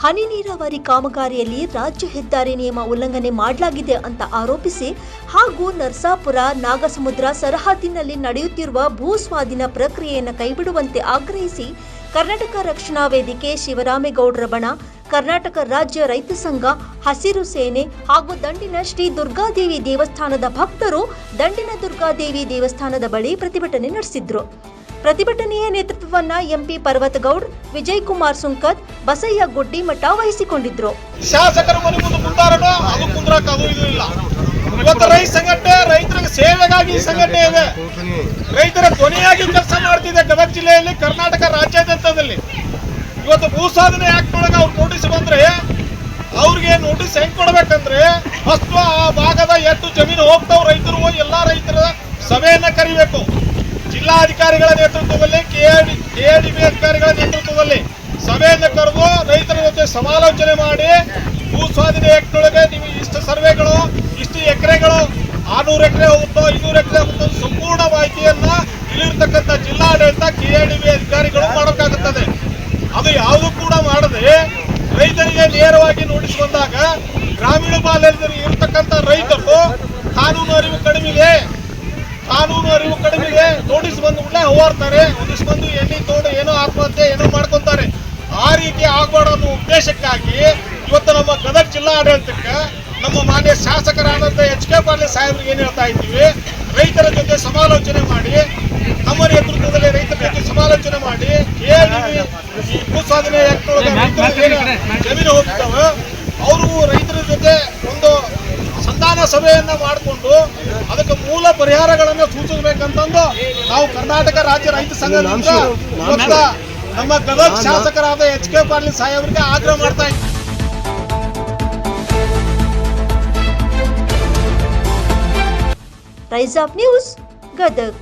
ಹನಿ ನೀರಾವರಿ ಕಾಮಗಾರಿಯಲ್ಲಿ ರಾಜ್ಯ ಹೆದ್ದಾರಿ ನಿಯಮ ಉಲ್ಲಂಘನೆ ಮಾಡಲಾಗಿದೆ ಅಂತ ಆರೋಪಿಸಿ ಹಾಗೂ ನರಸಾಪುರ ನಾಗಸಮುದ್ರ ಸರಹದ್ದಿನಲ್ಲಿ ನಡೆಯುತ್ತಿರುವ ಭೂ ಸ್ವಾಧೀನ ಪ್ರಕ್ರಿಯೆಯನ್ನು ಕೈಬಿಡುವಂತೆ ಆಗ್ರಹಿಸಿ ಕರ್ನಾಟಕ ರಕ್ಷಣಾ ವೇದಿಕೆ, ಶಿವರಾಮೇಗೌಡರ ಬಣ, ಕರ್ನಾಟಕ ರಾಜ್ಯ ರೈತ ಸಂಘ, ಹಸಿರು ಸೇನೆ ಹಾಗೂ ದಂಡಿನ ಶ್ರೀ ದುರ್ಗಾದೇವಿ ದೇವಸ್ಥಾನದ ಭಕ್ತರು ದಂಡಿನ ದುರ್ಗಾದೇವಿ ದೇವಸ್ಥಾನದ ಬಳಿ ಪ್ರತಿಭಟನೆ ನಡೆಸಿದ್ರು. ಪ್ರತಿಭಟನೆಯ ನೇತೃತ್ವವನ್ನ ಎಂಪಿ ಪರ್ವತಗೌಡ್, ವಿಜಯ್ ಕುಮಾರ್ ಸುಂಕತ್, ಬಸಯ್ಯ ಗುಡ್ಡಿಮಠ ವಹಿಸಿಕೊಂಡಿದ್ರು. ಶಾಸಕರು ಮನೆ ಮುಂದೆ ಮುಂದಾರನೋ ಅದು ಕುಂದ್ರಕ ಅದು ಇದು ಇಲ್ಲ. ಇವತ್ತು ರೈತ ಸಂಘಟನೆ ರೈತರ ಸೇವೆಗಾಗಿ ಸಂಘಟನೆ ಇದೆ. ರೈತರ ಧ್ವನಿಯಾಗಿ ಕೆಲಸ ಮಾಡ್ತಿದೆ ಗದಗ ಜಿಲ್ಲೆಯಲ್ಲಿ, ಕರ್ನಾಟಕ ರಾಜ್ಯಾದ್ಯಂತದಲ್ಲಿ. ಇವತ್ತು ಭೂ ಸಾಧನೆ ಆಕ್ಟ್ ಒಳಗೆ ಅವ್ರು ನೋಟಿಸ್ ಬಂದ್ರೆ ಅವ್ರಿಗೆ ನೋಟಿಸ್ ಹೆಂಗ್ ಕೊಡ್ಬೇಕಂದ್ರೆ ಫಸ್ಟ್ ಆ ಭಾಗದ ಎಷ್ಟು ಜಮೀನು ಹೋಗ್ತಾವ್ ರೈತರು ಎಲ್ಲಾ ರೈತರ ಸಭೆಯನ್ನ ಕರಿಬೇಕು. ಜಿಲ್ಲಾಧಿಕಾರಿಗಳ ನೇತೃತ್ವದಲ್ಲಿ, ಕೆಆರ್ಡಿಬಿ ಅಧಿಕಾರಿಗಳ ನೇತೃತ್ವದಲ್ಲಿ ಸಭೆಯನ್ನು ಕರೆದು ರೈತರ ಜೊತೆ ಸಮಾಲೋಚನೆ ಮಾಡಿ ಭೂ ಸ್ವಾಧೀನ ಆಕ್ಟ್ ಒಳಗೆ ನೀವು ಇಷ್ಟು ಸರ್ವೆಗಳು, ಇಷ್ಟು ಎಕರೆಗಳು, 600 ಎಕರೆ ಹೋಗುತ್ತೋ 500 ಎಕರೆ ಹೋಗುತ್ತೋ ಸಂಪೂರ್ಣ ಮಾಹಿತಿಯನ್ನ ಇಲ್ಲಿರ್ತಕ್ಕಂಥ ಜಿಲ್ಲಾಡಳಿತ, ಕೆಆರ್ಡಿಬಿ ಅಧಿಕಾರಿಗಳು ಮಾಡಬೇಕಾಗುತ್ತದೆ. ಅದು ಯಾವುದು ಕೂಡ ಮಾಡದೆ ರೈತರಿಗೆ ನೇರವಾಗಿ ನೋಟಿಸ್ ಬಂದಾಗ ಗ್ರಾಮೀಣ ಭಾಗದಲ್ಲಿ ಇರತಕ್ಕಂಥ ರೈತರು ಕಾನೂನು ಅರಿವು ಕಡಿಮೆ ಇದೆ, ನೋಟಿಸ್ ಬಂದು ಕೂಡಲೇ ಹೋಗ್ತಾರೆ. ಒಂದಿಷ್ಟು ಬಂದು ಎಣ್ಣೆ ತೋಡು ಏನೋ ಆತ್ಮಹತ್ಯೆ ಏನೋ ಮಾಡ್ಕೊಂತಾರೆ. ಆ ರೀತಿ ಆಗಬಾರ್ದು ಅನ್ನೋ ಉದ್ದೇಶಕ್ಕಾಗಿ ಇವತ್ತು ನಮ್ಮ ಗದಗ ಜಿಲ್ಲಾ ಆಡಳಿತಕ್ಕೆ ನಮ್ಮ ಮಾನ್ಯ ಶಾಸಕರಾದಂಥ ಎಚ್.ಕೆ. ಪಾಟೀಲ್ ಸಾಹೇಬ್ರಿಗೆ ಏನು ಹೇಳ್ತಾ ಇದ್ದೀವಿ, ರೈತರ ಜೊತೆ ಸಮಾಲೋಚನೆ ಮಾಡಿ, ನಮ್ಮ ನೇತೃತ್ವದಲ್ಲಿ ರೈತರ ಜೊತೆ ಸಮಾಲೋಚನೆ ಮಾಡಿ ಈ ಭೂ ಸ್ವಾಧೀನ ಜಮೀನು ಹೋಗ್ತಾವೆ ಅವರು ರೈತರ ಜೊತೆ ಒಂದು ಸಂಧಾನ ಸಭೆಯನ್ನ ಮಾಡಿಕೊಂಡು ಅದಕ್ಕೆ ಮೂಲ ಪರಿಹಾರಗಳನ್ನು ಸೂಚಿಸಬೇಕಂತಂದು ನಾವು ಕರ್ನಾಟಕ ರಾಜ್ಯ ರೈತ ಸಂಘದಿಂದ ನಮ್ಮ ಗದಗ ಶಾಸಕರಾದ ಎಚ್.ಕೆ. ಪಾಟೀಲ್ ಸಾಹೇಬರಿಗೆ ಆಗ್ರಹ ಮಾಡ್ತಾ ಇದ್ದೀವಿ. Rise of news, Gadag.